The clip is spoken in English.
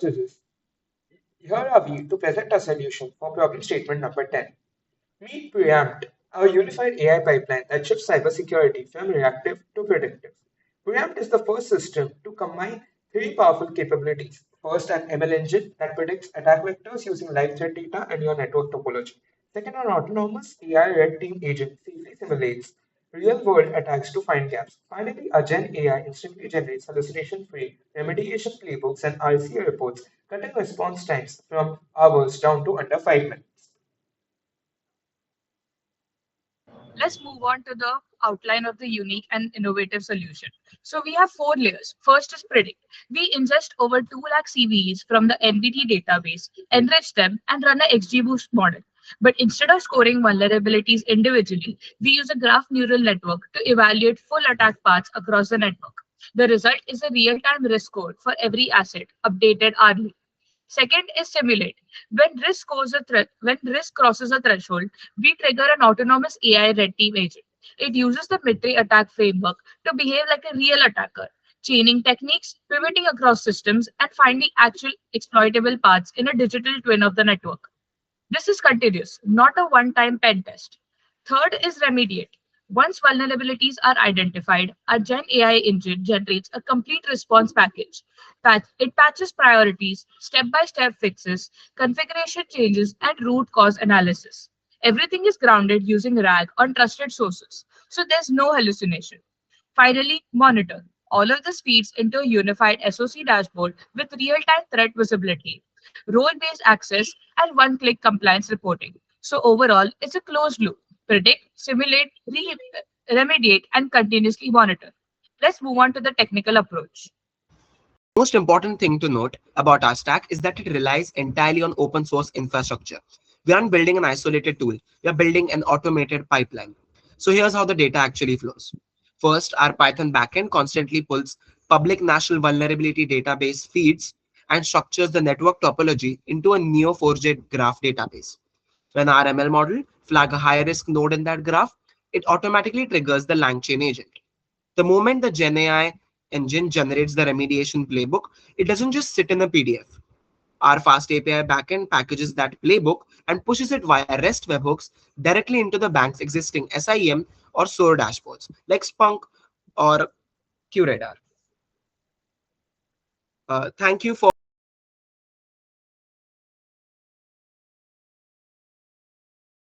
this, here are we to present a solution for problem statement number 10. Meet PreEmpt, our unified AI pipeline that shifts cybersecurity from reactive to predictive. PreEmpt is the first system to combine three powerful capabilities. First, an ML engine that predicts attack vectors using live threat data and your network topology. Second, an autonomous AI red team agent safely simulates real-world attacks to find gaps. Finally, a Gen AI instantly generates hallucination-free remediation playbooks and RCA reports, cutting response times from hours down to under 5 minutes. Let's move on to the outline of the unique and innovative solution. So we have four layers. First is predict. We ingest over 2 lakh CVEs from the NVD database, enrich them, and run a XGBoost model. But instead of scoring vulnerabilities individually, we use a graph neural network to evaluate full attack paths across the network. The result is a real-time risk score for every asset, updated hourly. Second is simulate. When risk crosses a threshold, we trigger an autonomous AI red team agent. It uses the Mitri attack framework to behave like a real attacker, chaining techniques, pivoting across systems, and finding actual exploitable paths in a digital twin of the network. This is continuous, not a one-time pen test. Third is remediate. Once vulnerabilities are identified, our Gen AI engine generates a complete response package. It patches priorities, step-by-step fixes, configuration changes, and root cause analysis. Everything is grounded using RAG on trusted sources, so there's no hallucination. Finally, monitor. All of this feeds into a unified SOC dashboard with real-time threat visibility, role-based access, and one-click compliance reporting. So overall, it's a closed loop. Predict, simulate, remediate, and continuously monitor. Let's move on to the technical approach. Most important thing to note about our stack is that it relies entirely on open source infrastructure. We aren't building an isolated tool. We are building an automated pipeline. So here's how the data actually flows. First, our Python backend constantly pulls public national vulnerability database feeds and structures the network topology into a Neo4j graph database. When our ML model flag a high-risk node in that graph, it automatically triggers the LangChain agent. The moment the Gen AI engine generates the remediation playbook, it doesn't just sit in a PDF. Our fast API backend packages that playbook and pushes it via REST webhooks directly into the bank's existing SIEM or SOAR dashboards like Spunk or QRadar. Thank you for